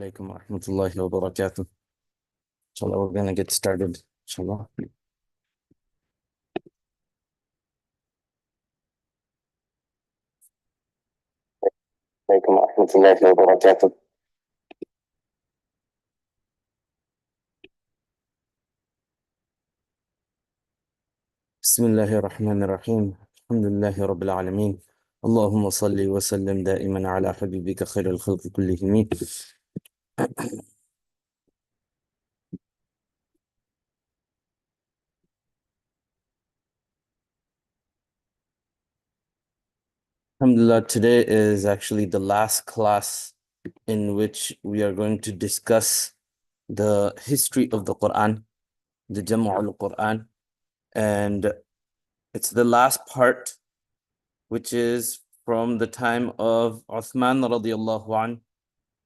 alaikum wa rahmatullahi wa barakatuh. Inshallah, we're going to get started. Inshallah. Alaikum wa rahmatullahi wa barakatuh. Bismillahir Rahmanir Rahim. Alhamdulillahi Rabbil Alameen. Allahumma salli wa sallim da'iman ala habibika khairul khalqi kullihim. Alhamdulillah, today is actually the last class in which we are going to discuss the history of the Quran, the Jam'ul Quran, and it's the last part, which is from the time of Uthman radiallahu anh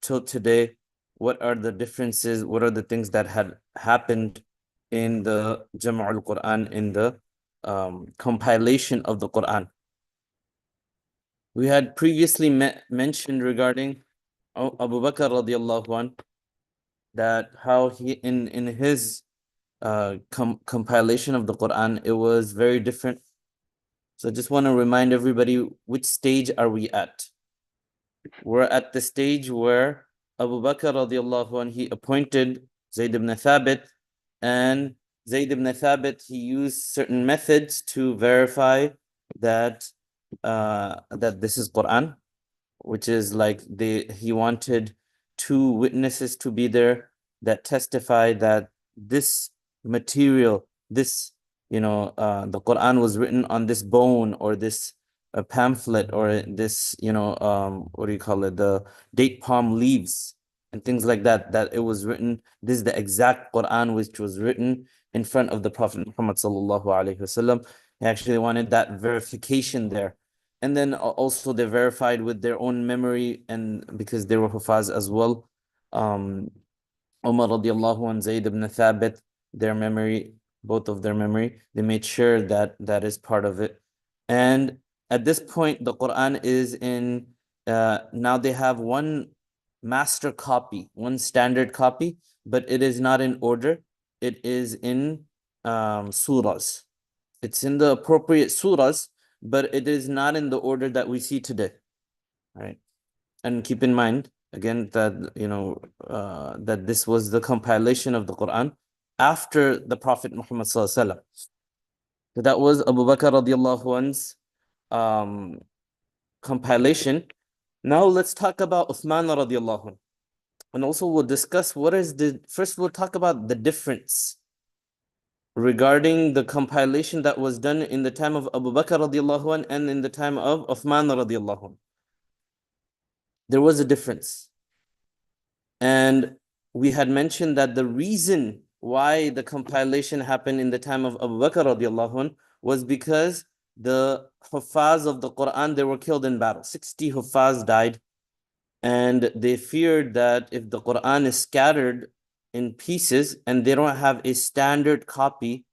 till today. What are the differences? What are the things that had happened in the Jam'ul Quran, in the compilation of the Quran? We had previously mentioned regarding Abu Bakr radiallahu anh, that how he in his compilation of the Quran, it was very different. So I just want to remind everybody, which stage are we at? We're at the stage where Abu Bakr radiallahu anh, he appointed Zayd ibn Thabit, and Zayd ibn Thabit, he used certain methods to verify that that this is Quran, which is like he wanted two witnesses to be there that testify that this material, this, the Quran was written on this bone or this pamphlet or this, what do you call it, the date palm leaves and things like that, that it was written, this is the exact Quran which was written in front of the Prophet Muhammad sallallahu alaihi wasallam. He actually wanted that verification there. And then also they verified with their own memory, and because they were Hufaz as well. Umar radiallahu anh, Zayd ibn Thabit, their memory, both of their memory, they made sure that that is part of it. And at this point, the Quran is in, now they have one master copy, one standard copy, but it is not in order. It is in surahs. It's in the appropriate surahs, but it is not in the order that we see today, right? And keep in mind, again, that, that this was the compilation of the Quran after the Prophet Muhammad sallallahu alaihi wasallam. So that was Abu Bakr radiallahu anhu's compilation. Now let's talk about Uthman radiallahu anh. And also we'll discuss first we'll talk about the difference regarding the compilation that was done in the time of Abu Bakr radiallahu anh and in the time of Uthman radiallahu anh. There was a difference. And we had mentioned that the reason why the compilation happened in the time of Abu Bakr radiallahu anh was because the Hufaz of the Quran, they were killed in battle. 60 Hufaz died. And they feared that if the Quran is scattered in pieces and they don't have a standard copy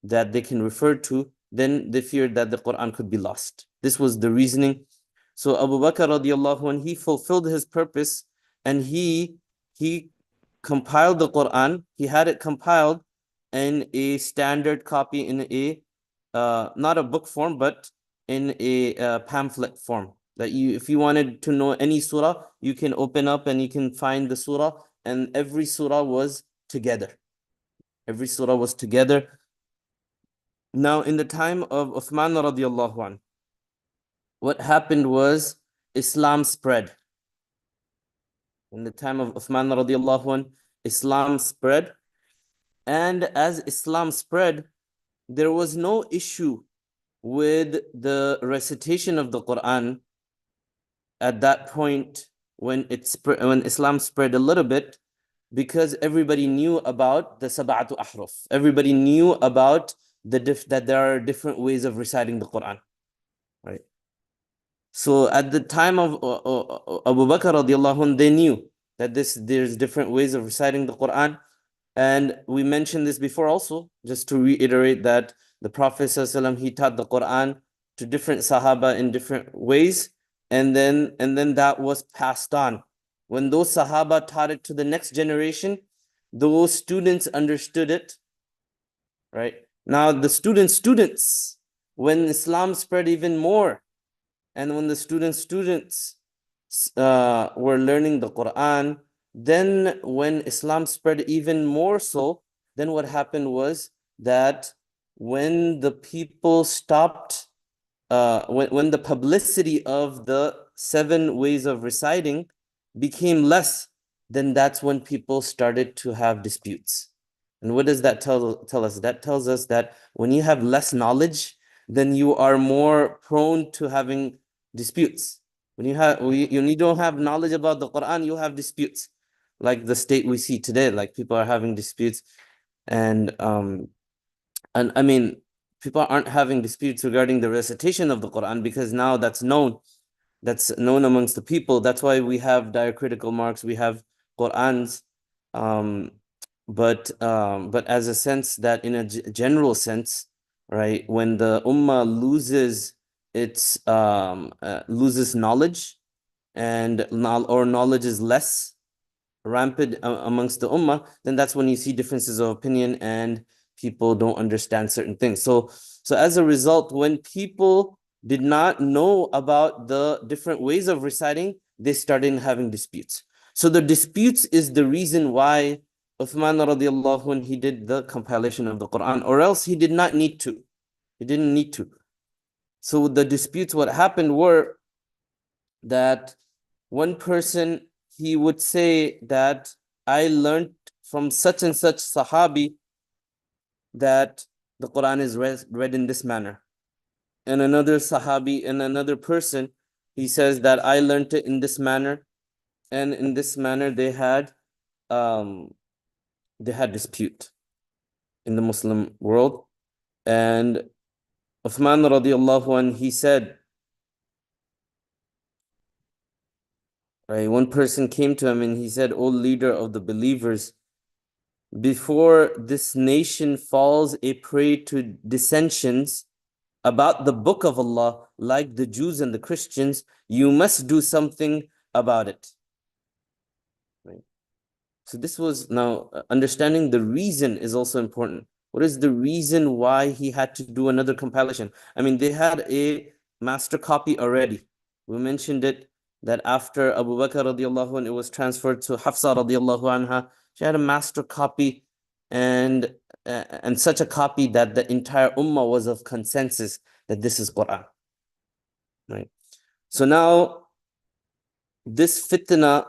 that they can refer to, then they feared that the Quran could be lost. This was the reasoning. So Abu Bakr radiallahu anh, he fulfilled his purpose, and he compiled the Quran. He had it compiled in a standard copy, in a not a book form, but in a pamphlet form, that if you wanted to know any surah, you can open up and you can find the surah, and every surah was together. Every surah was together. Now, in the time of Uthman radiallahu anh, what happened was Islam spread. In the time of Uthman radiallahu anh, Islam spread. And as Islam spread, there was no issue with the recitation of the Quran at that point when Islam spread a little bit, because everybody knew about the sab'atu ahruf. Everybody knew about that there are different ways of reciting the Quran, right? So at the time of Abu Bakr radiallahu anh, they knew that there's different ways of reciting the Quran. And we mentioned this before also, just to reiterate that the Prophet ﷺ, he taught the Quran to different Sahaba in different ways. And then that was passed on. When those Sahaba taught it to the next generation, those students understood it, right? Now the students, when Islam spread even more, and when the students were learning the Quran, then when Islam spread even more so, then what happened was that when the people stopped, when the publicity of the 7 ways of reciting became less, then that's when people started to have disputes. And what does that tell us? That tells us that when you have less knowledge, then you are more prone to having disputes. When you don't have knowledge about the Quran, you have disputes. Like the state we see today, like people are having disputes, and I mean, people aren't having disputes regarding the recitation of the Quran because now that's known amongst the people. That's why we have diacritical marks, we have Qurans, but as a sense that in a general sense, right, when the ummah loses its loses knowledge, and or knowledge is less rampant amongst the ummah, then that's when you see differences of opinion and people don't understand certain things. So as a result, when people did not know about the different ways of reciting, they started having disputes. So the disputes is the reason why Uthman radiallahu anh, he did the compilation of the Quran, or else he did not need to. He didn't need to. So the disputes, what happened were that one person, he would say that I learned from such and such Sahabi that the Quran is read in this manner. And another Sahabi and another person, he says that I learned it in this manner. And in this manner, they had dispute in the Muslim world. And Uthman radiallahu anh, he said, right, one person came to him and he said, O leader of the believers, before this nation falls a prey to dissensions about the book of Allah, like the Jews and the Christians, you must do something about it. Right? So this was, now understanding the reason is also important. What is the reason why he had to do another compilation? I mean, they had a master copy already. We mentioned it, that after Abu Bakr radiallahu anh, it was transferred to Hafsa radiallahu anha. She had a master copy, and such a copy that the entire ummah was of consensus that this is Quran. Right? So now this fitna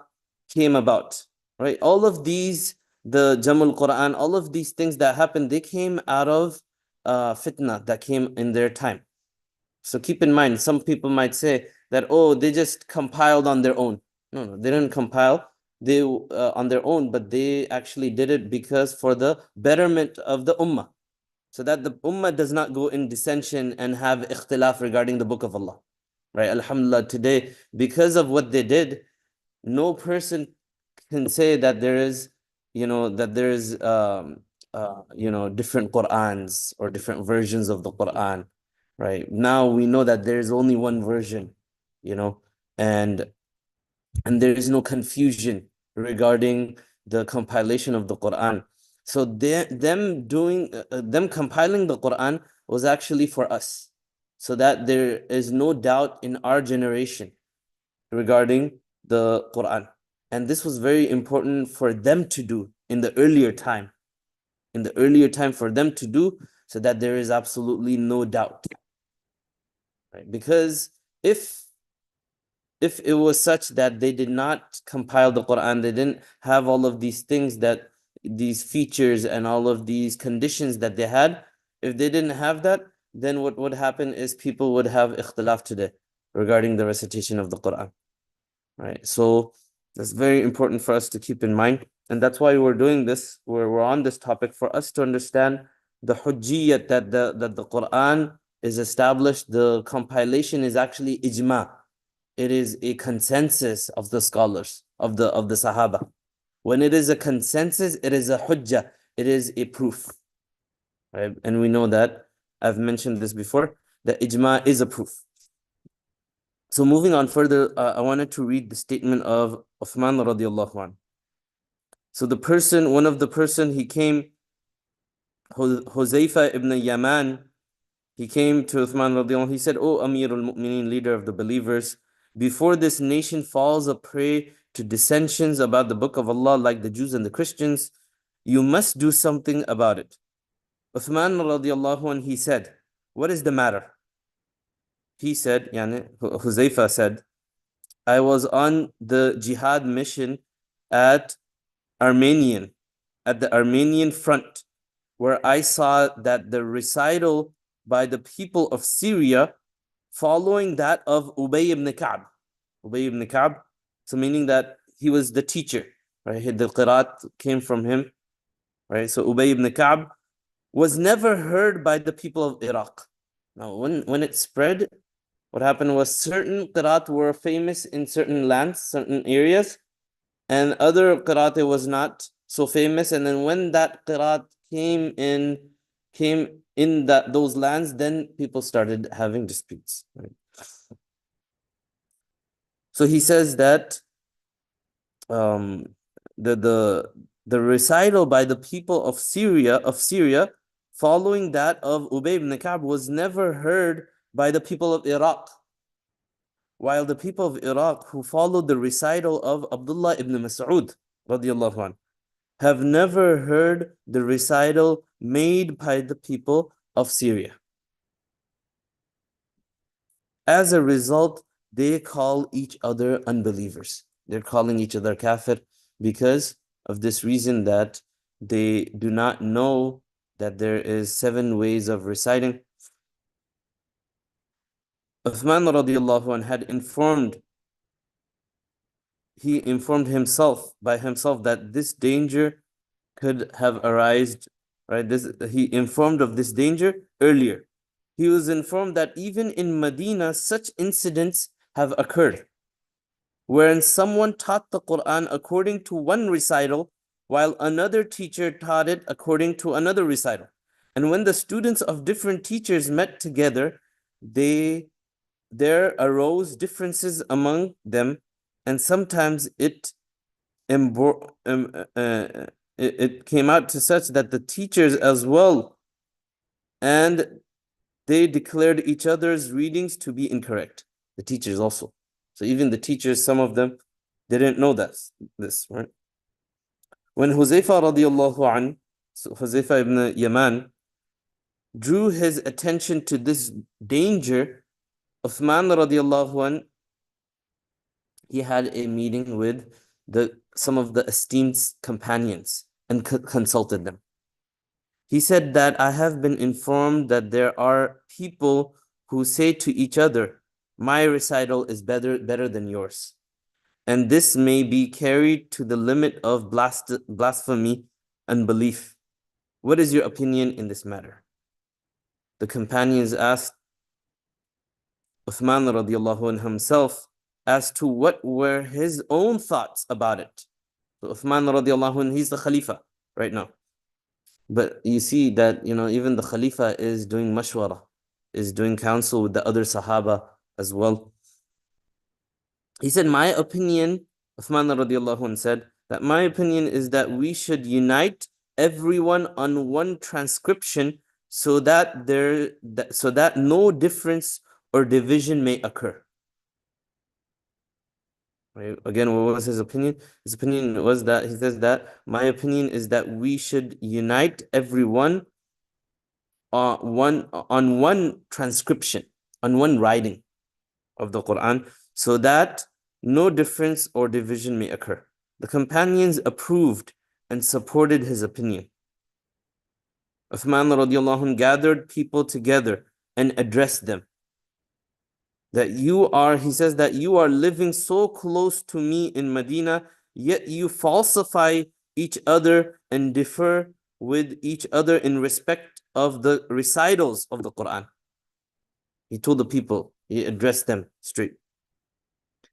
came about, right? All of these, the Jamul Quran, all of these things that happened, they came out of fitna that came in their time. So keep in mind, some people might say that, oh, they just compiled on their own. No, they didn't compile they on their own, but they actually did it because for the betterment of the ummah, so that the ummah does not go in dissension and have ikhtilaf regarding the book of Allah. Right? Alhamdulillah, today, because of what they did, no person can say that there is, different Qur'ans or different versions of the Qur'an. Right? Now we know that there is only one version, and there is no confusion regarding the compilation of the Quran. So them compiling the Quran was actually for us, so that there is no doubt in our generation regarding the Quran. And this was very important for them to do in the earlier time. For them to do, so that there is absolutely no doubt. Right? Because if it was such that they did not compile the Quran, they didn't have all of these things, that these features and all of these conditions that they had, if they didn't have that, then what would happen is people would have ikhtilaf today regarding the recitation of the Quran. Right? So that's very important for us to keep in mind. And that's why we're doing this, we're on this topic, for us to understand the hujjiyat, that the Quran is established, the compilation is actually ijma. It is a consensus of the scholars, of the Sahaba. When it is a consensus, it is a hujjah, it is a proof. Right? And we know that, I've mentioned this before, that ijma is a proof. So moving on further, I wanted to read the statement of Uthman radiallahu anhu. So one of the person, he came, Huzaifa ibn Yaman, he came to Uthman radiallahu anhu. He said, "O Amir al-Mu'mineen, leader of the believers, before this nation falls a prey to dissensions about the book of Allah like the Jews and the Christians, you must do something about it." Uthman radiallahu anhu, he said, "What is the matter?" He said, Huzaifa said, "I was on the jihad mission at Armenian, at the Armenian front, where I saw that the recital by the people of Syria following that of Ubay ibn Ka'b. Ubay ibn Ka'b, so meaning that he was the teacher, right? The qiraat came from him, right? So Ubay ibn Ka'b was never heard by the people of Iraq. Now, when it spread, what happened was certain qiraat were famous in certain lands, certain areas, and other qiraat was not so famous. And then when that qiraat came in those lands, then people started having disputes. Right? So he says that the recital by the people of Syria following that of Ubay ibn Ka'b was never heard by the people of Iraq, while the people of Iraq who followed the recital of Abdullah ibn Mas'ud radiallahu anhu have never heard the recital made by the people of Syria. As a result, they call each other unbelievers. They're calling each other kafir because of this reason, that they do not know that there is 7 ways of reciting. Uthman radiallahu anhu had informed himself that this danger could have arisen, right? He informed of this danger earlier. He was informed that even in Medina, such incidents have occurred, wherein someone taught the Quran according to one recital, while another teacher taught it according to another recital. And when the students of different teachers met together, there arose differences among them, and sometimes it came out to such that the teachers as well, and they declared each other's readings to be incorrect. The teachers also. So even the teachers, some of them, they didn't know this, right? When Huzaifa radiallahu an, so Huzaifa ibn Yaman, drew his attention to this danger, Uthman radiallahu an, he had a meeting with some of the esteemed companions and consulted them. He said that, "I have been informed that there are people who say to each other, my recital is better than yours. And this may be carried to the limit of blasphemy and belief. What is your opinion in this matter?" The companions asked Uthman radiallahu anh himself as to what were his own thoughts about it. So Uthman radiallahu anh, he's the Khalifa right now. But you see that, even the Khalifa is doing mashwara, is doing counsel with the other Sahaba as well. He said, "My opinion," Uthman radiallahu anh said, that my opinion is that we should unite everyone on one transcription so that no difference or division may occur. Right? Again, what was his opinion? His opinion was that, he says that, my opinion is that we should unite everyone on one transcription, on one writing of the Quran, so that no difference or division may occur. The companions approved and supported his opinion. Uthman radiallahu anh gathered people together and addressed them. He says that you are living so close to me in Medina, yet you falsify each other and differ with each other in respect of the recitals of the Quran. He told the people, he addressed them straight.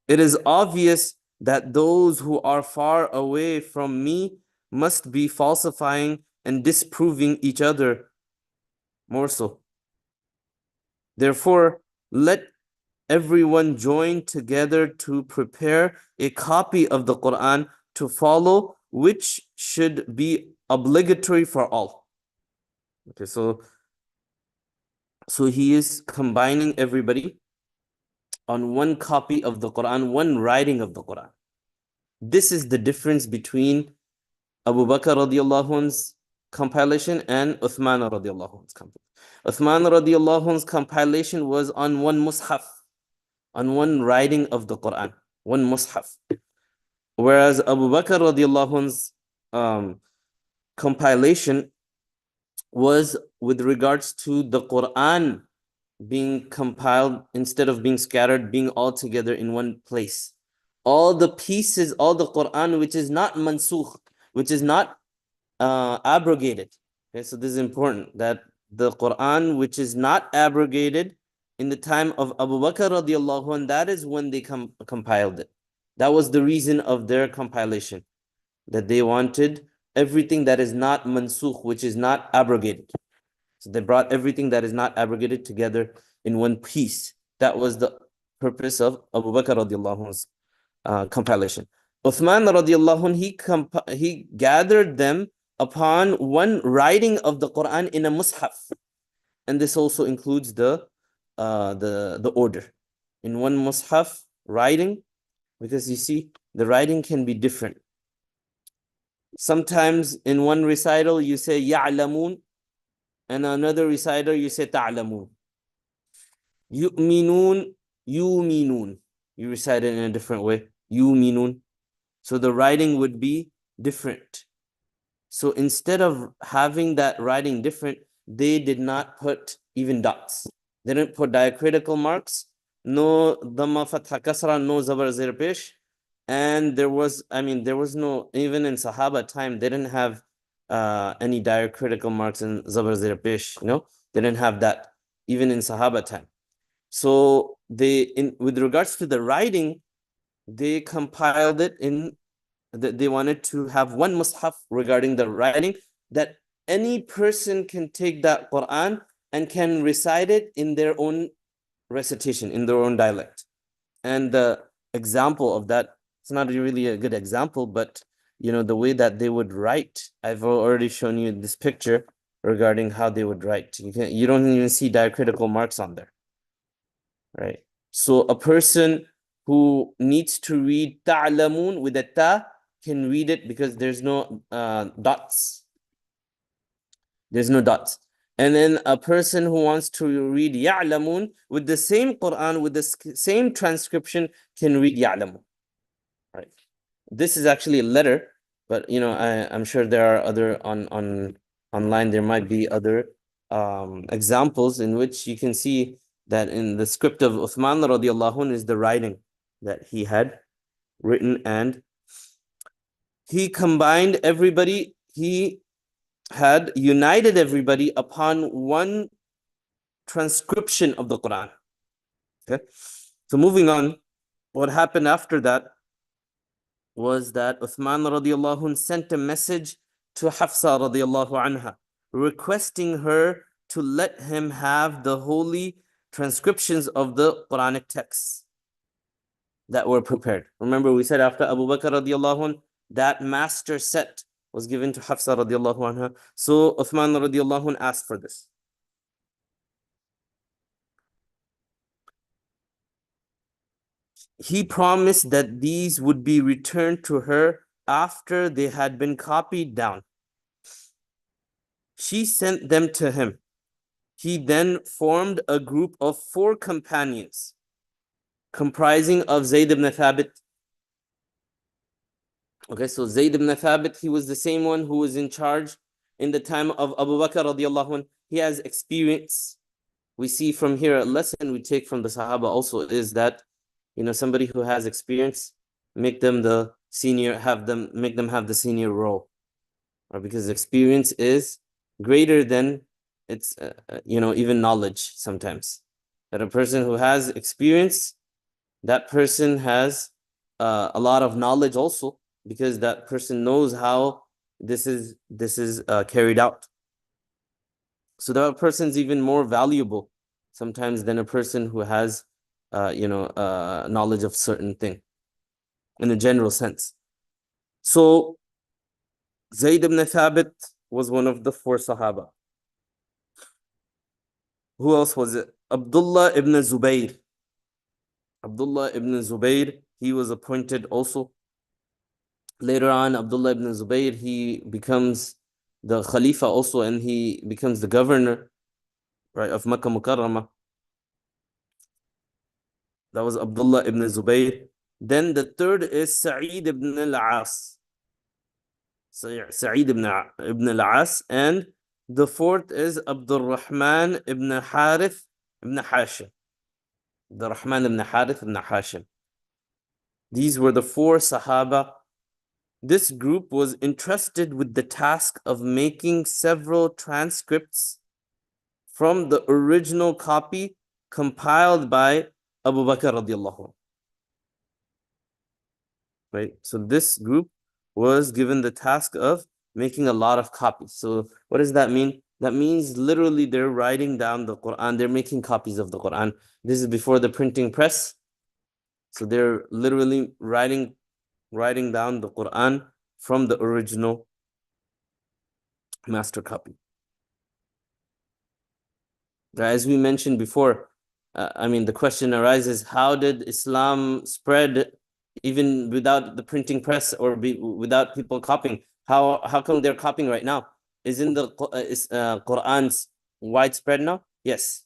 It is obvious that those who are far away from me must be falsifying and disproving each other more so. Therefore, let everyone joined together to prepare a copy of the Quran to follow, which should be obligatory for all. Okay, so he is combining everybody on one copy of the Quran, one writing of the Quran. This is the difference between Abu Bakr radiallahu anhu's compilation and Uthman radiallahu anhu's compilation. Uthman radiallahu anhu's compilation was on one mushaf, on one writing of the Quran, one mushaf. Whereas Abu Bakr radiallahu anhu's compilation was with regards to the Quran being compiled instead of being scattered, being all together in one place. All the pieces, all the Quran which is not mansukh, which is not abrogated. Okay, so this is important, that the Quran which is not abrogated in the time of Abu Bakr radiallahu anh, that is when they compiled it. That was the reason of their compilation, that they wanted everything that is not mansukh, which is not abrogated. So they brought everything that is not abrogated together in one piece. That was the purpose of Abu Bakr radiallahu anhu's compilation. Uthman radiallahu anh, he gathered them upon one writing of the Quran in a mushaf. And this also includes the order. In one mushaf writing, because you see, the writing can be different. Sometimes in one recital you say ya'lamun, and another recital you say ta'lamun. Yu'minun, yu'minun. You recite it in a different way. Yu'minun. So the writing would be different. So instead of having that writing different, they did not put even dots. They didn't put diacritical marks, no dhamma fatha kasra, no zabar zir pesh. And there was no, even in Sahaba time, they didn't have any diacritical marks in zabar zir pesh, they didn't have that, even in Sahaba time. So with regards to the writing, they compiled it they wanted to have one mushaf regarding the writing, that any person can take that Quran and can recite it in their own recitation, in their own dialect. And the example of that, it's not really a good example, but the way that they would write, I've already shown you this picture regarding how they would write. You don't even see diacritical marks on there, right? So a person who needs to read ta'lamun with a ta can read it because there's no dots. There's no dots. And then a person who wants to read ya'lamun with the same Quran, with the same transcription, can read ya'lamun. Right. This is actually a letter, but I'm sure there are other online. There might be other examples in which you can see that in the script of Uthman radiallahu anh is the writing that he had written, and he combined everybody. He had united everybody upon one transcription of the Quran. Okay, so moving on, what happened after that was that Uthman radiallahu anh sent a message to Hafsa radiallahu anha, requesting her to let him have the holy transcriptions of the Quranic texts that were prepared. Remember, we said after Abu Bakr radiallahu anh, that master set was given to Hafsa radiallahu anha. So Uthman radiallahu anh asked for this. He promised that these would be returned to her after they had been copied down. She sent them to him. He then formed a group of 4 companions, comprising of Zayd ibn Thabit. Okay, so Zayd ibn Thabit, he was the same one who was in charge in the time of Abu Bakr radiallahu anh. He has experience. We see from here, a lesson we take from the Sahaba also is that, somebody who has experience, make them the senior, make them have the senior role, or because experience is greater than it's, even knowledge sometimes. That a person who has experience, that person has a lot of knowledge also, because that person knows how this is carried out. So that person's even more valuable sometimes than a person who has knowledge of certain thing in a general sense. So Zayd ibn Thabit was one of the 4 Sahaba. Who else was it? Abdullah ibn Zubayr. Abdullah ibn Zubayr, he was appointed also. Later on, Abdullah ibn Zubayr, he becomes the Khalifa also, and he becomes the governor, right, of Makkah Mukarramah. That was Abdullah ibn Zubayr. Then the third is Sa'id ibn al-As. Sa'id ibn al-As. And the fourth is Abdul Rahman ibn Harith ibn Hashim. The Rahman ibn Harith ibn Hashim. These were the 4 Sahaba. This group was entrusted with the task of making several transcripts from the original copy compiled by Abu Bakr radiallahu anhu. Right? So this group was given the task of making a lot of copies. So what does that mean? That means literally they're writing down the Quran. They're making copies of the Quran. This is before the printing press. So they're literally writing down the Quran from the original master copy. As we mentioned before, the question arises, how did Islam spread even without the printing press or without people copying? How come they're copying right now? Isn't the Quran's widespread now? Yes,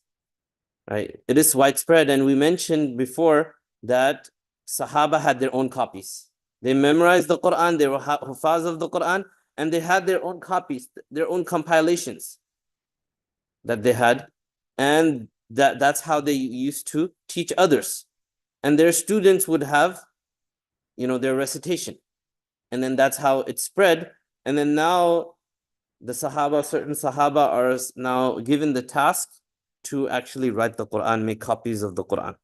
right. It is widespread, and we mentioned before that Sahaba had their own copies. They memorized the Quran, they were hufaz of the Quran, and they had their own copies, their own compilations that they had, and that's how they used to teach others. And their students would have, their recitation. And then that's how it spread. And then now the Sahaba, certain Sahaba are now given the task to actually write the Quran, make copies of the Quran.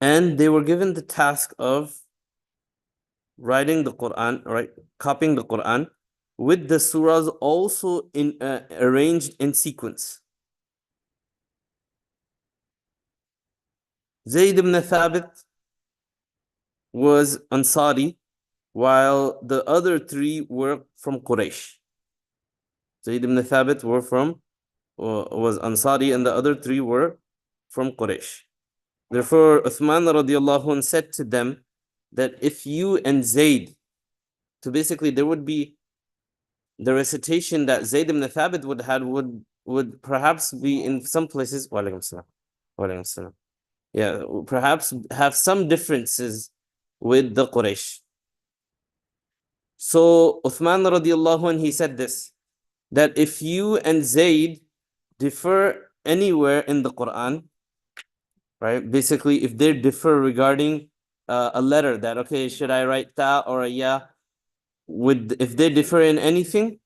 And they were given the task of writing the Quran, right, copying the Quran with the surahs also arranged in sequence. Zayd ibn Thabit was Ansari, while the other 3 were from Quraysh. Zayd ibn Thabit was Ansari, and the other 3 were from Quraysh. Therefore, Uthman radiallahu anh said to them that if you and Zayd, so basically there would be the recitation that Zayd ibn Thabit would perhaps be in some places, yeah, perhaps have some differences with the Quraysh. So Uthman radiallahu anh, he said this, that if you and Zayd differ anywhere in the Quran, right, basically if they differ regarding a letter, that, okay, should I write ta or a ya, if they differ in anything,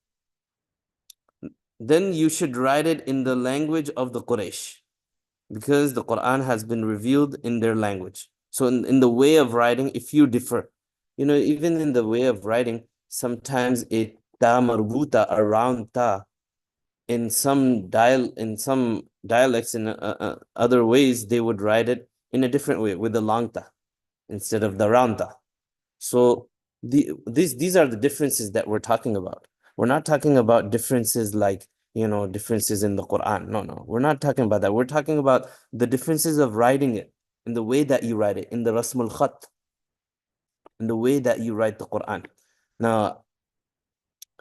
then you should write it in the language of the Quraysh, because the Quran has been revealed in their language. So in the way of writing, if you differ, even in the way of writing, sometimes it ta marbuta around ta, in some dialects, in other ways, they would write it in a different way with the long ta instead of the round ta. So these are the differences that we're talking about. We're not talking about differences like, differences in the Quran. No, we're not talking about that. We're talking about the differences of writing it, in the way that you write it, in the Rasmul Khat, in the way that you write the Quran. Now,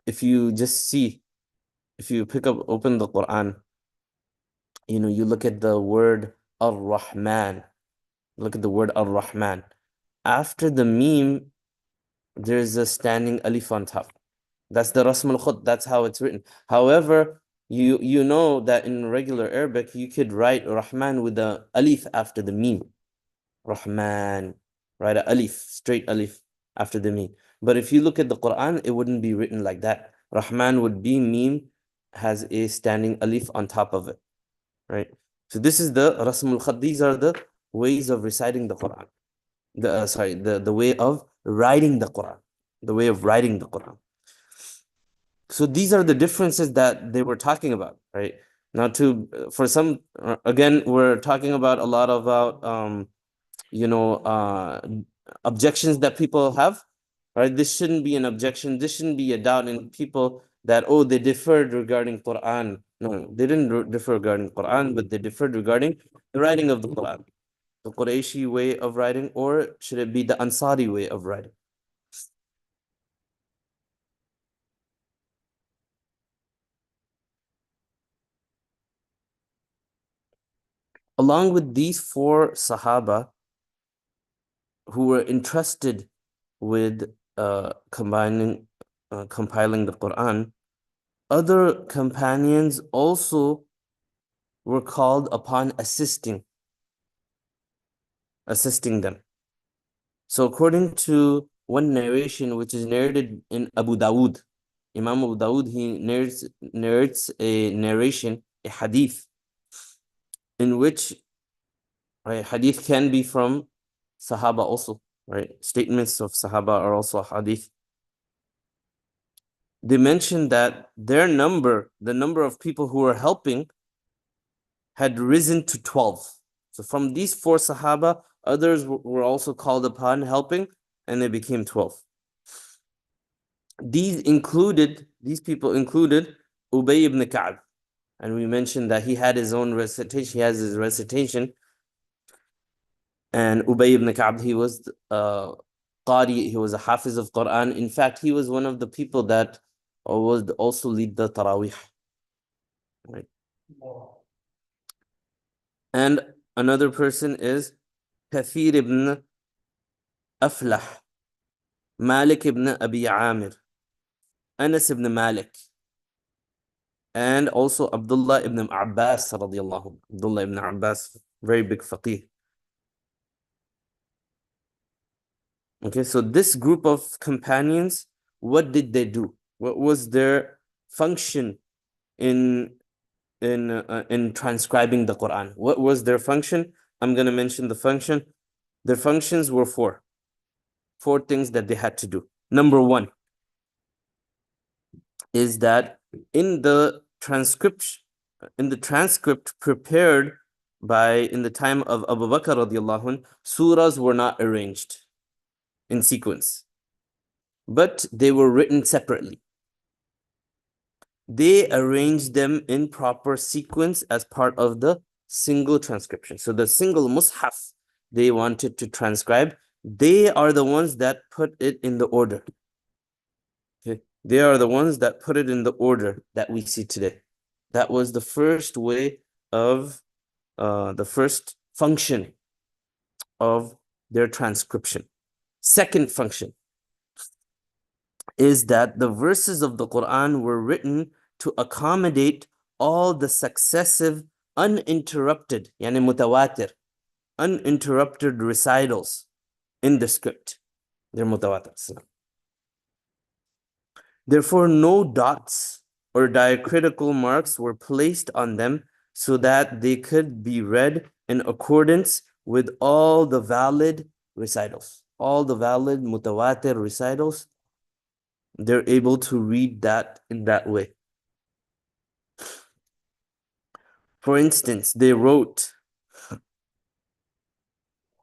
if you open the Quran, you look at the word Ar-Rahman. Look at the word Ar-Rahman. After the meme, there's a standing alif on top. That's the Rasm al-Khut. That's how it's written. However, you know that in regular Arabic, you could write Rahman with the alif after the meme. Rahman. Write a alif, straight alif after the meme. But if you look at the Quran, it wouldn't be written like that. Rahman would be meme, has a standing alif on top of it. Right? So this is the Rasm al-Khat. These are the ways of reciting the Quran. The way of writing the Quran. the way of writing the Quran. So these are the differences that they were talking about, right? Now, for some, again, we're talking about a lot about objections that people have, right? This shouldn't be an objection. This shouldn't be a doubt in people that, oh, they differed regarding Quran. No, they didn't differ regarding Quran, but they differed regarding the writing of the Quran, the Qurayshi way of writing, or should it be the Ansari way of writing? Along with these four Sahaba who were entrusted with compiling the Quran, other companions also were called upon assisting them. So according to one narration, which is narrated in Abu Dawood, Imam Abu Dawood, he narrates a narration, a hadith, in which, right, hadith can be from Sahaba also, right? Statements of Sahaba are also hadith. They mentioned that their number, the number of people who were helping, had risen to 12. So from these four Sahaba, others were also called upon helping, and they became 12. These people included Ubay ibn Ka'b. And we mentioned that he had his own recitation. He has his recitation. And Ubay ibn Ka'b, he was Qari, he was a Hafiz of Quran. In fact, he was one of the people that would also lead the Taraweeh. Right? And another person is Kathir ibn Aflah, Malik ibn Abi Amir, Anas ibn Malik, and also Abdullah ibn Abbas radiallahu. Abdullah ibn Abbas, very big faqih. Okay, so this group of companions, what did they do? What was their function in transcribing the Quran? What was their function? I'm going to mention the function. Their functions were four things that they had to do. Number one is that in the transcript prepared in the time of Abu Bakr radiallahu anh, surahs were not arranged in sequence, but they were written separately. They arranged them in proper sequence as part of the single transcription. So the single mushaf they wanted to transcribe, they are the ones that put it in the order. Okay, they are the ones that put it in the order that we see today. That was the first way of the first function of their transcription. Second function is that the verses of the Quran were written to accommodate all the successive, uninterrupted, yani mutawatir, uninterrupted recitals in the script. They're mutawatir. Therefore, no dots or diacritical marks were placed on them so that they could be read in accordance with all the valid recitals. All the valid mutawatir recitals, they're able to read that in that way. For instance, they wrote,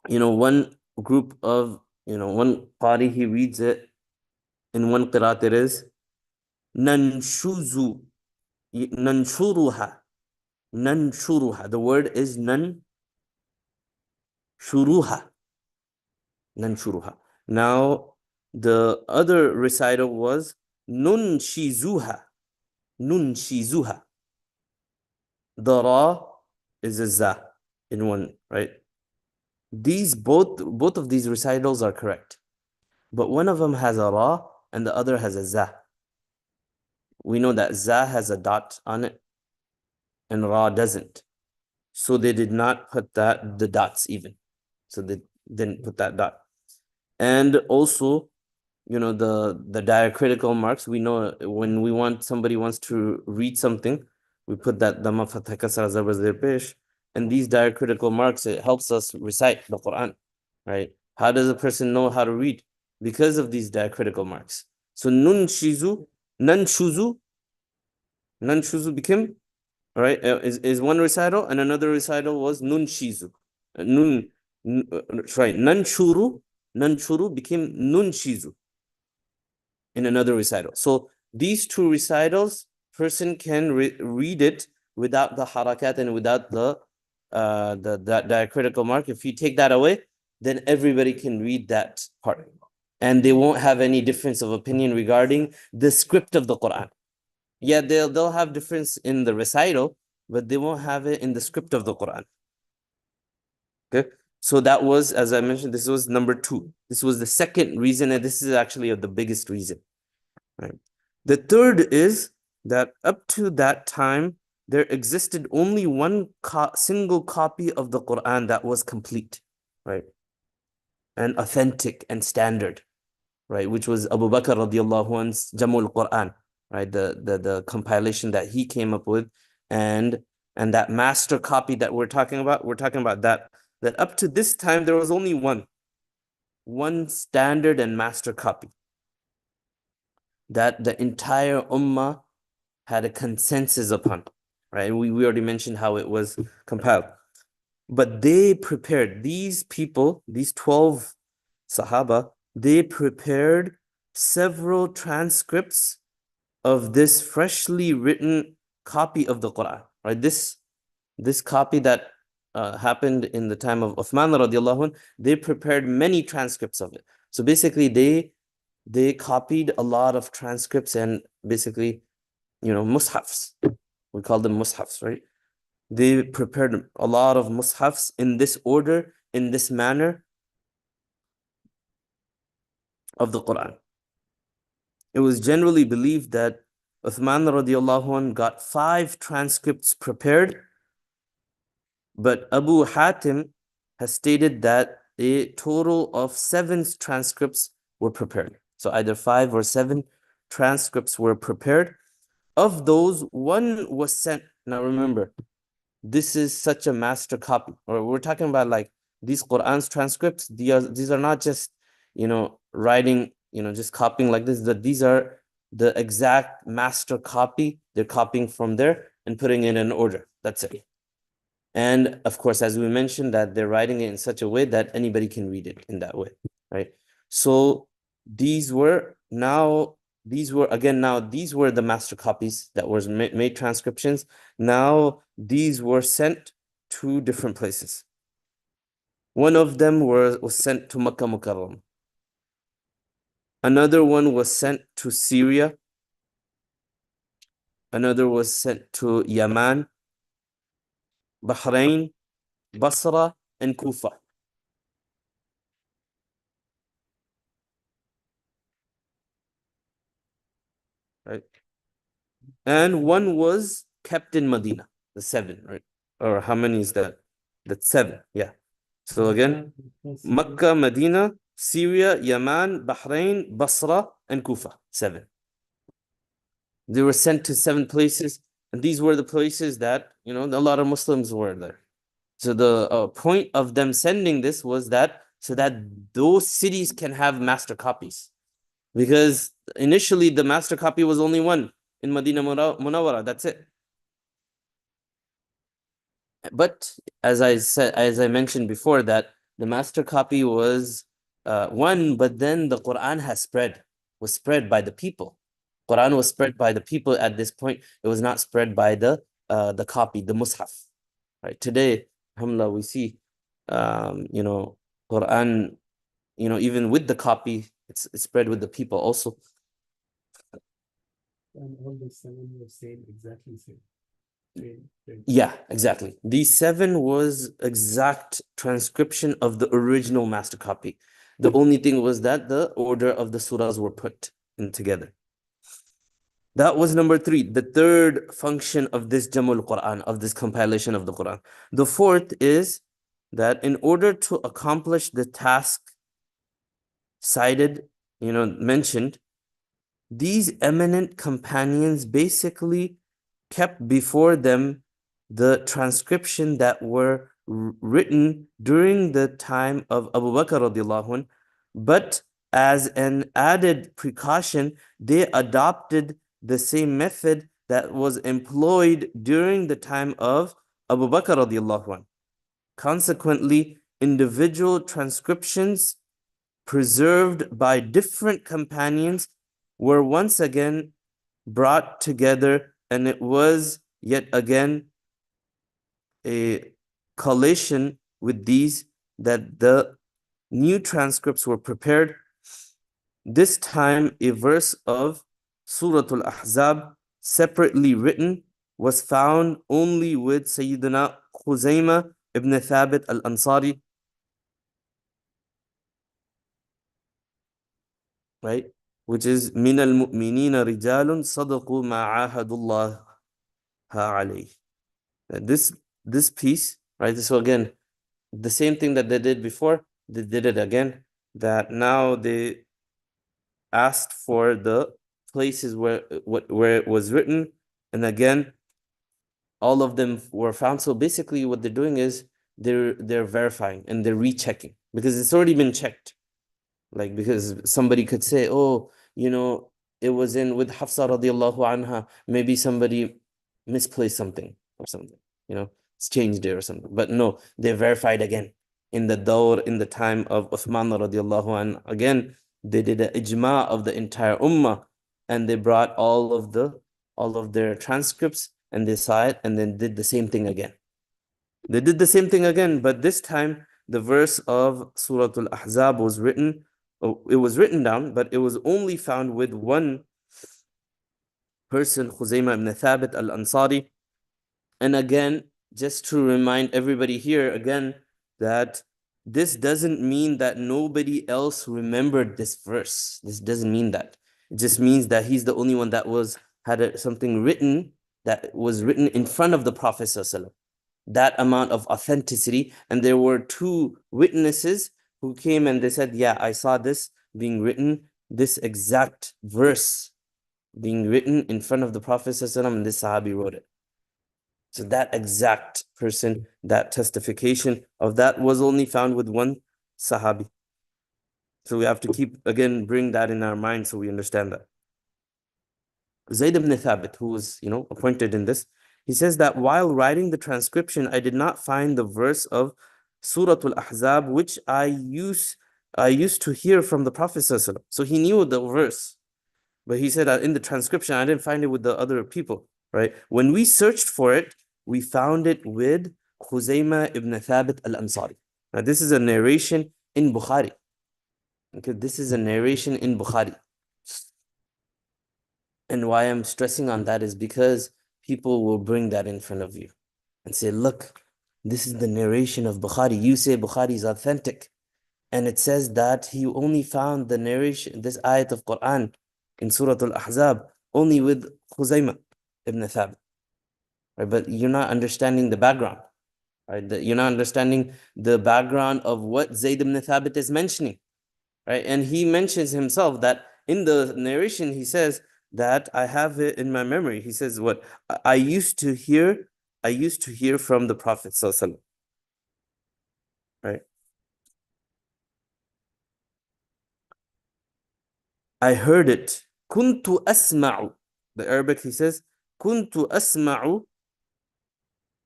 one group of, one qari, he reads it in one qiraat, it is nanshuruha. The word is nanshuruha. Now, the other recital was nunshizuha. The ra is a za in one, right? These both of these recitals are correct, but one of them has a ra and the other has a za. We know that za has a dot on it and ra doesn't, so they did not put the dots even, so they didn't put that dot. And also, the diacritical marks, we know when somebody wants to read something, we put that dhamma fatha kasra zabar zir pesh, and these diacritical marks, it helps us recite the Quran, right? How does a person know how to read? because of these diacritical marks. So nunshuzu became, all right, is one recital, and another recital was nunshizu. Right, nanshuru became nunshizu in another recital. So these two recitals, person can read it without the harakat and without the diacritical mark. If you take that away, then everybody can read that part, and they won't have any difference of opinion regarding the script of the Quran. Yeah, they'll have difference in the recital, but they won't have it in the script of the Quran. Okay, so that was, as I mentioned, this was number 2. This was the second reason, and this is actually the biggest reason. Right. The third is that up to that time, there existed only one single copy of the Quran that was complete, right, and authentic and standard, right, which was Abu Bakr radiallahu anhu's Jamul Quran, right, the compilation that he came up with, and that master copy that we're talking about that up to this time there was only one standard and master copy that the entire ummah had a consensus upon, right? We already mentioned how it was compiled. But they prepared, these people, these 12 Sahaba, they prepared several transcripts of this freshly written copy of the Quran, right? This copy that happened in the time of Uthman radiallahu anh, they prepared many transcripts of it. So basically they copied a lot of transcripts and basically, mushafs. We call them mushafs, right? They prepared a lot of mushafs in this order, in this manner of the Quran. It was generally believed that Uthman radiallahu anh got 5 transcripts prepared, but Abu Hatim has stated that a total of 7 transcripts were prepared. So either 5 or 7 transcripts were prepared. Of those, one was sent. Now remember, this is such a master copy, or we're talking about like these Quran's transcripts. These are not just, writing, just copying like this. That these are the exact master copy. They're copying from there and putting it in order. That's it. And of course, as we mentioned, that they're writing it in such a way that anybody can read it in that way, right? So these were the master copies that was made transcriptions. Now these were sent to different places. One of them was sent to Makkah Mukarram. Another one was sent to Syria. Another was sent to Yemen, Bahrain, Basra, and Kufa. Right? And one was kept in Medina, the 7, right? Or how many is that? That's 7, yeah. So again, Makkah, Medina, Syria, Yemen, Bahrain, Basra, and Kufa, 7. They were sent to 7 places, and these were the places that, a lot of Muslims were there. So the point of them sending this was that so that those cities can have master copies. Because initially the master copy was only one in Medina Munawwara, that's it. But as I mentioned before, that the master copy was one, but then the Quran was spread by the people. Quran was spread by the people at this point. It was not spread by the copy, the mushaf. Right? Today, alhamdulillah, we see Quran, even with the copy, it's spread with the people also. And all the 7 were same, exactly same. Yeah, exactly. These 7 was exact transcription of the original master copy. The only thing was that the order of the surahs were put in together. That was number 3, the third function of this Jamul Quran, of this compilation of the Quran. The fourth is that in order to accomplish the task mentioned, these eminent companions basically kept before them the transcription that were written during the time of Abu Bakr radiallahu anh, but as an added precaution, they adopted the same method that was employed during the time of Abu Bakr radiallahu anhu. Consequently, individual transcriptions preserved by different companions were once again brought together, and it was yet again a collation with these that the new transcripts were prepared. This time, a verse of Surah Al-Ahzab, separately written, was found only with Sayyidina Khuzaymah ibn Thabit al-Ansari, right? Which is min al-mu'minina rijalun sadaqu ma ahadullah alayh. This piece, right? So again, the same thing that they did before, they did it again. That now they asked for the places where it was written, and again, all of them were found. So basically, what they're doing is they're verifying and they're rechecking because it's already been checked. Like, because somebody could say, oh, it was in with Hafsa radiallahu anha, maybe somebody misplaced something or something, it's changed it or something. But no, they verified again in the time of Uthman radiallahu anhu. Again, they did an ijma of the entire ummah, and they brought all of their transcripts, and they saw it, and then did the same thing again. They did the same thing again, but this time the verse of Surah Al-Ahzab was written. It was written down, but it was only found with one person, Khuzaymah ibn Thabit al-Ansari. And again, just to remind everybody here again, that this doesn't mean that nobody else remembered this verse. This doesn't mean that. It just means that he's the only one that had something written that was written in front of the Prophet ﷺ. That amount of authenticity. And there were two witnesses who came and they said, yeah, I saw this being written, this exact verse being written in front of the Prophet ﷺ, and this Sahabi wrote it. So that exact person, that testification of that was only found with one Sahabi. So we have to bring that in our mind so we understand that. Zayd ibn Thabit, who was, appointed in this, he says that while writing the transcription, I did not find the verse of Surah Al-Ahzab, which I used to hear from the Prophet ﷺ. So he knew the verse, but he said that in the transcription, I didn't find it with the other people, right? When we searched for it, we found it with Khuzaymah ibn Thabit al-Ansari. Now, this is a narration in Bukhari. Okay, this is a narration in Bukhari. And why I'm stressing on that is because people will bring that in front of you and say, look, this is the narration of Bukhari. You say Bukhari is authentic. And it says that he only found the narration, this ayat of Quran in Surah Al-Ahzab, only with Khuzaymah ibn Thabit. Right? But you're not understanding the background. Right? You're not understanding the background of what Zayd ibn Thabit is mentioning. Right? And he mentions himself that in the narration, he says that I have it in my memory. He says, what? I used to hear from the Prophet ﷺ. Right? I heard it. Kuntu asma'u. The Arabic, he says, Kuntu asma'u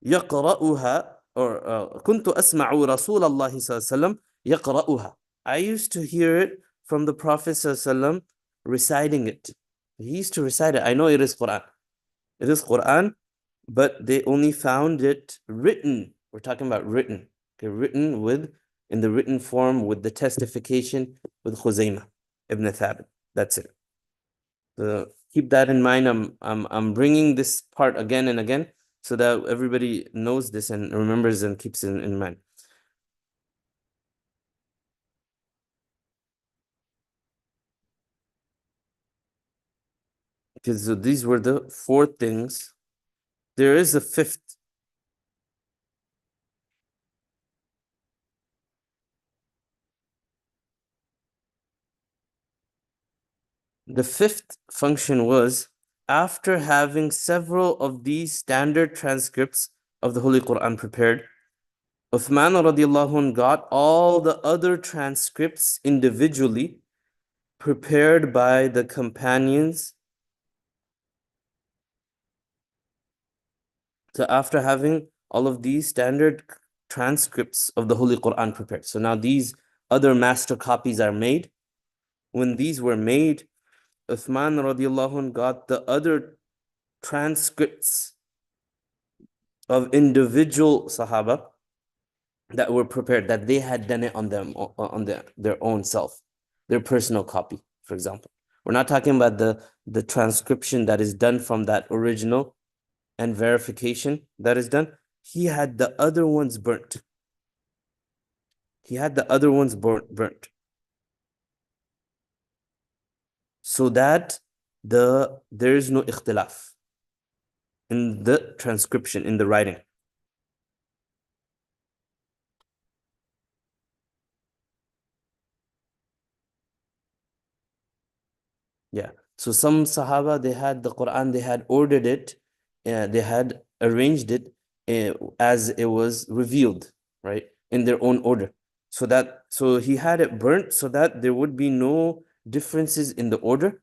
yaqra'uha, or Kuntu asma'u Rasulullah sallallahu yaqra'uha. I used to hear it from the Prophet sallallahu reciting it. He used to recite it. I know it is Quran. It is Quran, but they only found it written. We're talking about written. Okay, written in the written form with the testification with Khuzaymah ibn Thabit. That's it. So keep that in mind. I'm bringing this part again and again so that everybody knows this and remembers and keeps it in mind. Because so these were the four things. There is a fifth. The fifth function was, after having several of these standard transcripts of the Holy Quran prepared, Uthman radiallahu anh got all the other transcripts individually prepared by the companions. So after having all of these standard transcripts of the Holy Quran prepared. So now these other master copies are made. When these were made, Uthman radiallahu anh got the other transcripts of individual Sahaba that were prepared, that they had done it on them, on their own self, their personal copy, for example. We're not talking about the transcription that is done from that original and verification that is done. He had the other ones burnt. He had the other ones burnt. So that there is no ikhtilaf in the transcription, in the writing. Yeah. So some Sahaba, they had the Quran, they had ordered it, they had arranged it as it was revealed, right, in their own order. So he had it burnt so that there would be no differences in the order,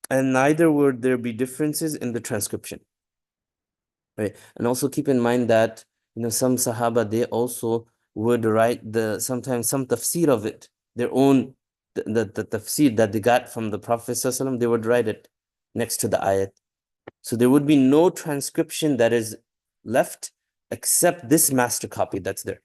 and neither would there be differences in the transcription, right? And also keep in mind that, some Sahaba, they also would write sometimes some tafsir of it, their own, the tafsir that they got from the Prophet ﷺ, they would write it next to the ayat. So there would be no transcription that is left except this master copy that's there.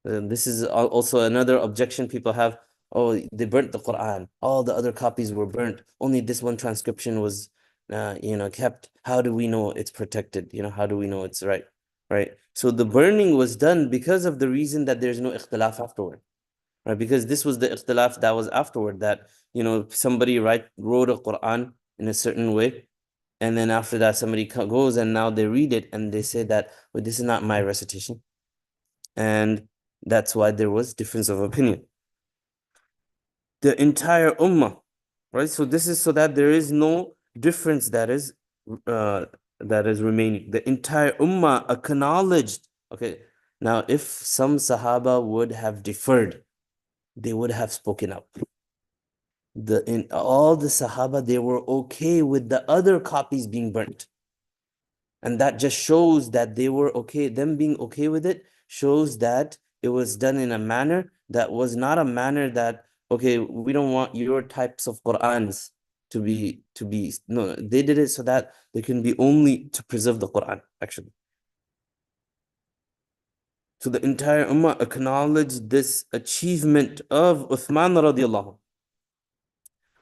This is also another objection people have. Oh, they burnt the Quran. All the other copies were burnt. Only this one transcription was, kept. How do we know it's protected? How do we know it's right? Right. So the burning was done because of the reason that there's no ikhtilaf afterward. Right. Because this was the ikhtilaf that was afterward, that, somebody wrote a Quran in a certain way. And then after that, somebody goes and now they read it and they say that, well, this is not my recitation. And that's why there was difference of opinion. The entire ummah, right? So this is so that there is no difference that is remaining. The entire ummah acknowledged. Okay, now if some Sahaba would have deferred, they would have spoken up. In all the Sahaba, they were okay with the other copies being burnt. And that just shows that they were okay. Them being okay with it shows that it was done in a manner that was not a manner that, okay, we don't want your types of Qur'ans to be, no, they did it so that they can be only to preserve the Qur'an, actually. So the entire Ummah acknowledged this achievement of Uthman radiallahu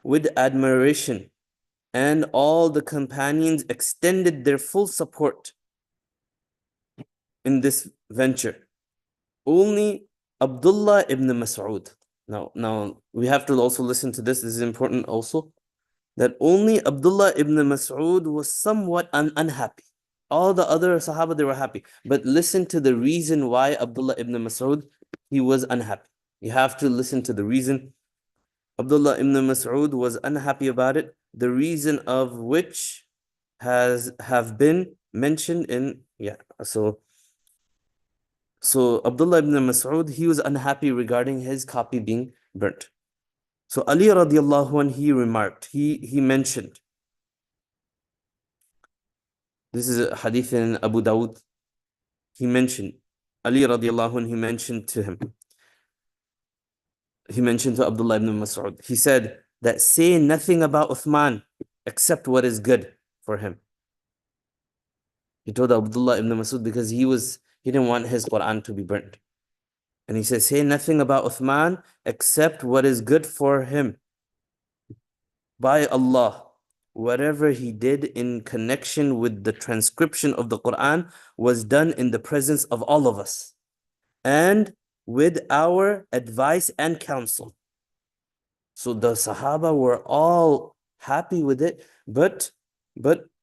with admiration, and all the companions extended their full support in this venture. Only Abdullah ibn Mas'ud. Now we have to also listen to this. This is important also, that only Abdullah ibn Mas'ud was somewhat unhappy. All the other Sahaba, they were happy. But listen to the reason why Abdullah ibn Mas'ud, he was unhappy. You have to listen to the reason. Abdullah ibn Mas'ud was unhappy about it, the reason of which have been mentioned in, So Abdullah ibn Mas'ud, he was unhappy regarding his copy being burnt. So Ali radiallahu anh, he remarked, he mentioned, this is a hadith in Abu Dawud, he mentioned, Ali radiallahu anh, he mentioned to Abdullah ibn Mas'ud, he said that, say nothing about Uthman except what is good for him. He told Abdullah ibn Mas'ud because he didn't want his Quran to be burnt. And he says, say nothing about Uthman except what is good for him. By Allah, whatever he did in connection with the transcription of the Quran was done in the presence of all of us and with our advice and counsel. So the Sahaba were all happy with it, but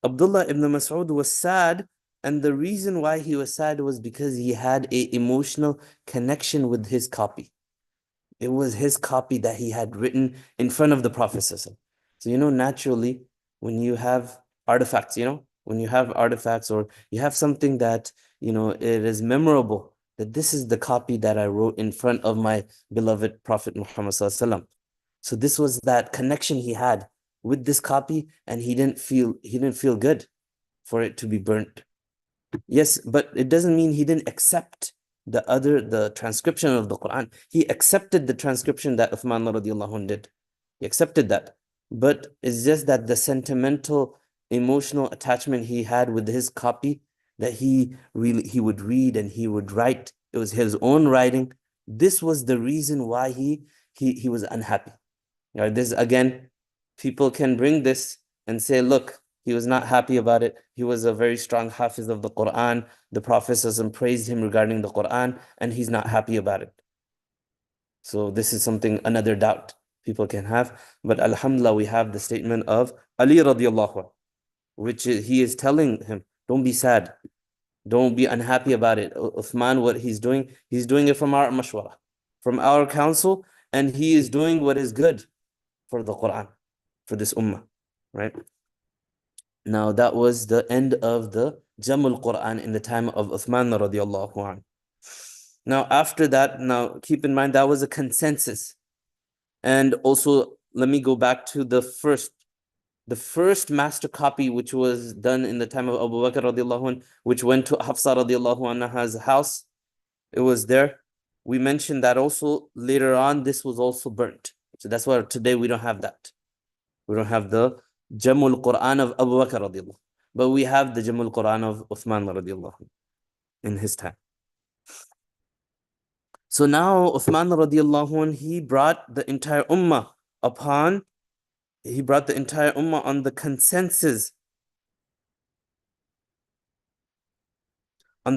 Abdullah ibn Mas'ud was sad, and the reason why he was sad was because he had an emotional connection with his copy. It was his copy that he had written in front of the Prophet. So, naturally, when you have artifacts, when you have artifacts or you have something that, it is memorable, that this is the copy that I wrote in front of my beloved Prophet Muhammad. So this was that connection he had with this copy, and he didn't feel good for it to be burnt. Yes, but it doesn't mean he didn't accept the transcription of the Quran. He accepted the transcription that Uthman radiallahu anh did. He accepted that. But it's just that the sentimental, emotional attachment he had with his copy, that he would read and he would write. It was his own writing. This was the reason why he was unhappy. Right? This again, people can bring this and say, look, he was not happy about it. He was a very strong hafiz of the Quran. The Prophet praised him regarding the Quran, and he's not happy about it. So this is another doubt people can have. But alhamdulillah, we have the statement of Ali radiallahu anh, which he is telling him, don't be sad. Don't be unhappy about it. Uthman, what he's doing it from our mashwara, from our counsel, and he is doing what is good for the Quran, for this ummah, right? Now that was the end of the Jamul Quran in the time of Uthman radiallahu anh. Now after that, now keep in mind that was a consensus. And also, let me go back to the first master copy, which was done in the time of Abu Bakr radiallahu anh, which went to Hafsa radiallahu anha's house. It was there. We mentioned that also later on, this was also burnt. So that's why today we don't have that. We don't have the Jamul Quran of Abu Bakr radiallahu, but we have the Jamul Quran of Uthman radiallahu in his time. So now Uthman radiallahu anh, he brought the entire ummah on the consensus, of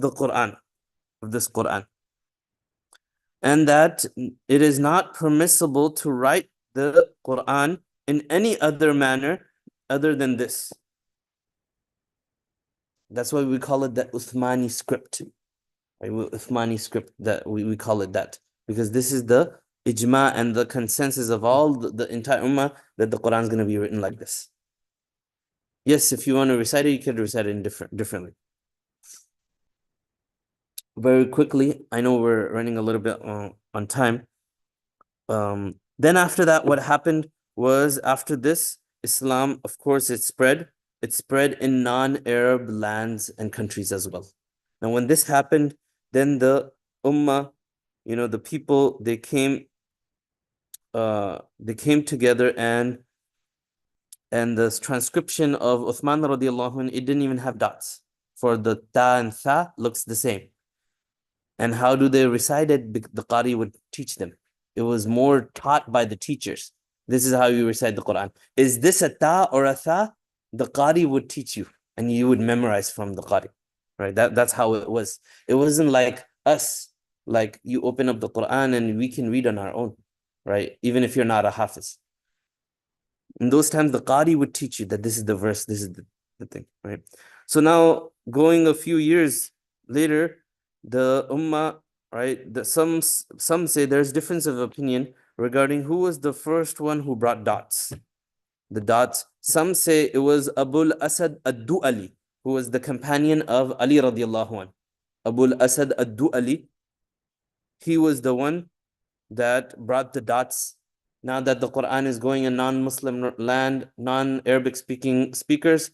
the Quran, of this Quran. And that it is not permissible to write the Quran in any other manner other than this. That's why we call it the Uthmani script. Right? Uthmani script, that we call it that. Because this is the ijma and the consensus of all the entire ummah, that the Quran is going to be written like this. Yes, if you want to recite it, you can recite it differently. Very quickly, I know we're running a little bit on time. Then after that, what happened was, after this, Islam, of course, it spread in non-Arab lands and countries as well. Now, when this happened, then the ummah, the people, they came together, and the transcription of Uthman radiallahu anh, it didn't even have dots. For the ta and tha looks the same. And how do they recite it? The Qari would teach them. It was more taught by the teachers. This is how you recite the Quran. Is this a ta or a tha? The Qari would teach you, and you would memorize from the Qari. Right? That's how it was. It wasn't like us, like you open up the Quran and we can read on our own, right? Even if you're not a hafiz. In those times, the Qari would teach you that this is the verse, this is the thing, right? So now, going a few years later, the ummah, right? Some say there's difference of opinion regarding who was the first one who brought dots. The dots. Some say it was Abul Asad ad-Du'ali, who was the companion of Ali radiallahu anh. Abul Asad ad-Du'ali, he was the one that brought the dots. Now that the Quran is going in non-Muslim land, non-Arabic speakers,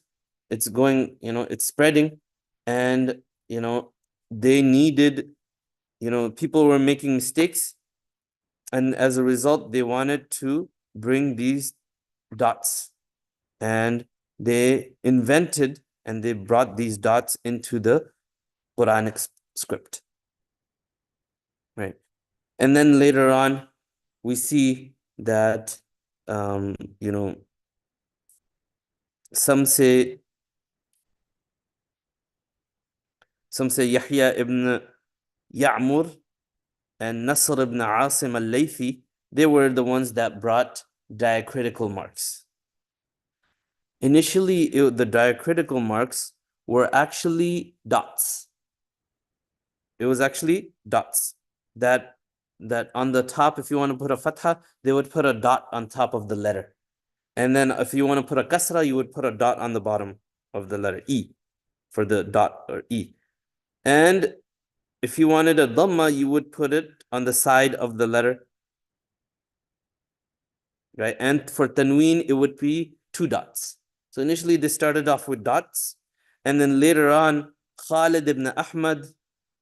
it's going, it's spreading, and they needed, people were making mistakes, and as a result, they wanted to bring these dots, and they invented and they brought these dots into the Quranic script, right? And then later on, we see that, some say Yahya ibn Ya'mur and Nasr ibn Asim al-Laythi, they were the ones that brought diacritical marks. Initially, the diacritical marks were actually dots. It was actually dots that on the top, if you want to put a fatha, they would put a dot on top of the letter. And then if you want to put a kasra, you would put a dot on the bottom of the letter E for the dot, or E. And if you wanted a dhamma, you would put it on the side of the letter right? And for tanween, it would be 2 dots. So initially they started off with dots, and then later on, Khalid ibn Ahmad,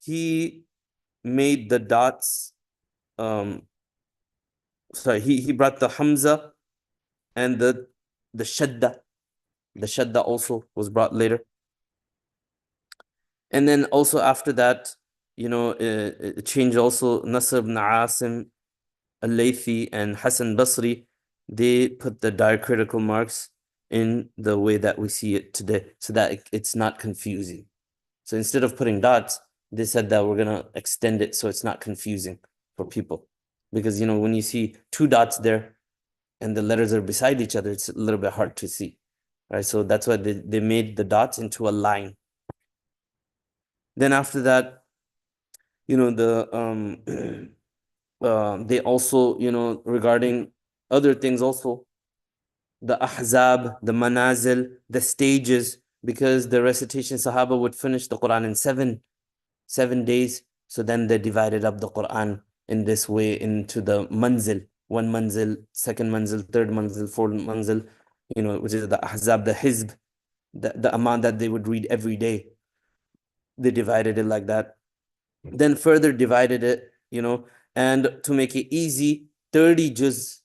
he made the dots, he brought the Hamza and the Shadda. The Shadda also was brought later. And then also after that, it changed also. Nasr ibn Asim, Al-Laythi, and Hassan Basri, they put the diacritical marks in the way that we see it today, so that it's not confusing. So instead of putting dots, they said that we're gonna extend it so it's not confusing for people. Because when you see 2 dots there and the letters are beside each other, it's a little bit hard to see. Right. So that's why they made the dots into a line. Then after that, they also, regarding other things also, the ahzab, the manazil, the stages, because the recitation Sahaba would finish the Quran in 7 days. So then they divided up the Quran in this way into the manzil, 1 manzil, 2nd manzil, 3rd manzil, 4th manzil, which is the ahzab, the hizb, the amount that they would read every day. They divided it like that. Then further divided it, and to make it easy, 30 juz,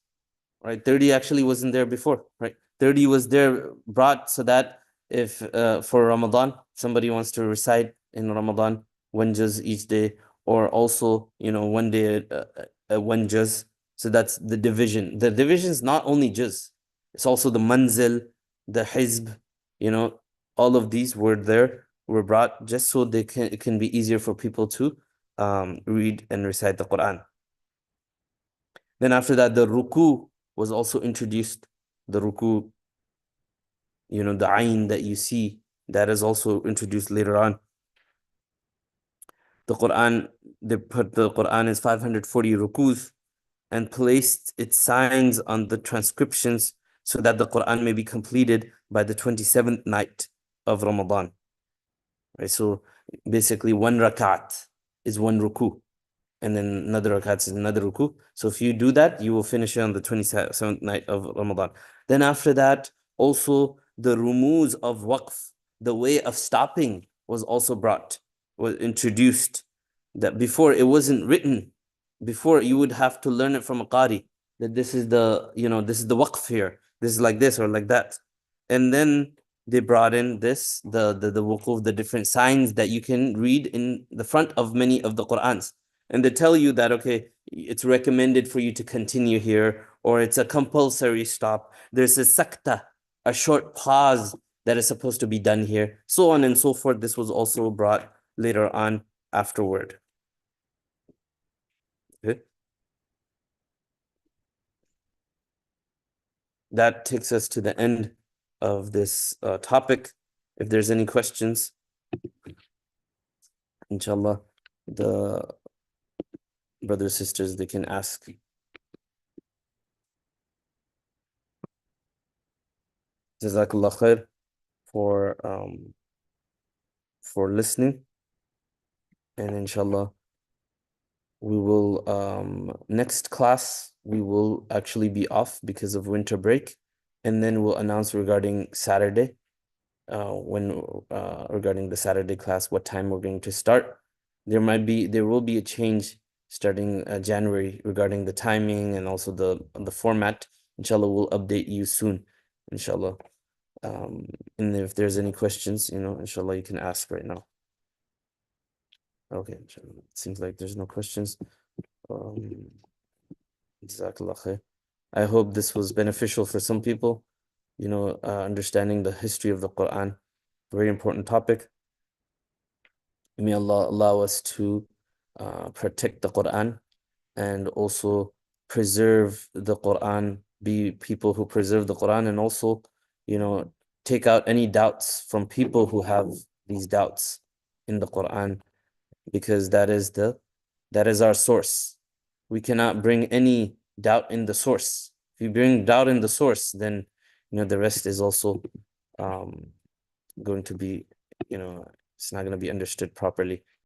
right? 30 actually wasn't there before, right? 30 was there brought so that if for Ramadan, somebody wants to recite in Ramadan 1 juz each day, or also, 1 day 1 juz. So that's the division. The division is not only juz, it's also the manzil, the hizb, all of these were brought just so it can be easier for people to read and recite the Quran. Then after that, the ruku was also introduced. The ruku, the ayn that you see, that is also introduced later on. The Quran, they put the Quran is 540 rukus and placed its signs on the transcriptions so that the Quran may be completed by the 27th night of Ramadan. Right, so basically 1 rakat is 1 ruku, and then another rakat is another ruku. So if you do that, you will finish it on the 27th night of Ramadan. Then after that, also the rumuz of waqf, the way of stopping, was also was introduced. That before it wasn't written. Before you would have to learn it from a qari, that this is the waqf here. This is like this or like that. And then they brought in the wuquf, the different signs that you can read in the front of many of the Qur'ans. And they tell you that, okay, it's recommended for you to continue here, or it's a compulsory stop. There's a sakta, a short pause that is supposed to be done here, so on and so forth. This was also brought later on afterward. Okay. That takes us to the end of this topic. If there's any questions, inshallah, the brothers, sisters, they can ask. Jazakallah khair for listening, and inshallah we will next class we will actually be off because of winter break, and then we'll announce regarding Saturday, regarding the Saturday class, what time we're going to start. There will be a change starting January regarding the timing and also the format. Inshallah, we'll update you soon, inshallah. And if there's any questions, inshallah, you can ask right now. Okay, inshallah. It seems like there's no questions. Jazakallah khair. I hope this was beneficial for some people, understanding the history of the Quran. Very important topic. May Allah allow us to protect the Quran and also preserve the Quran, be people who preserve the Quran, and also, take out any doubts from people who have these doubts in the Quran, because that is our source. We cannot bring any doubt in the source. If you bring doubt in the source, then the rest is also going to be, it's not going to be understood properly.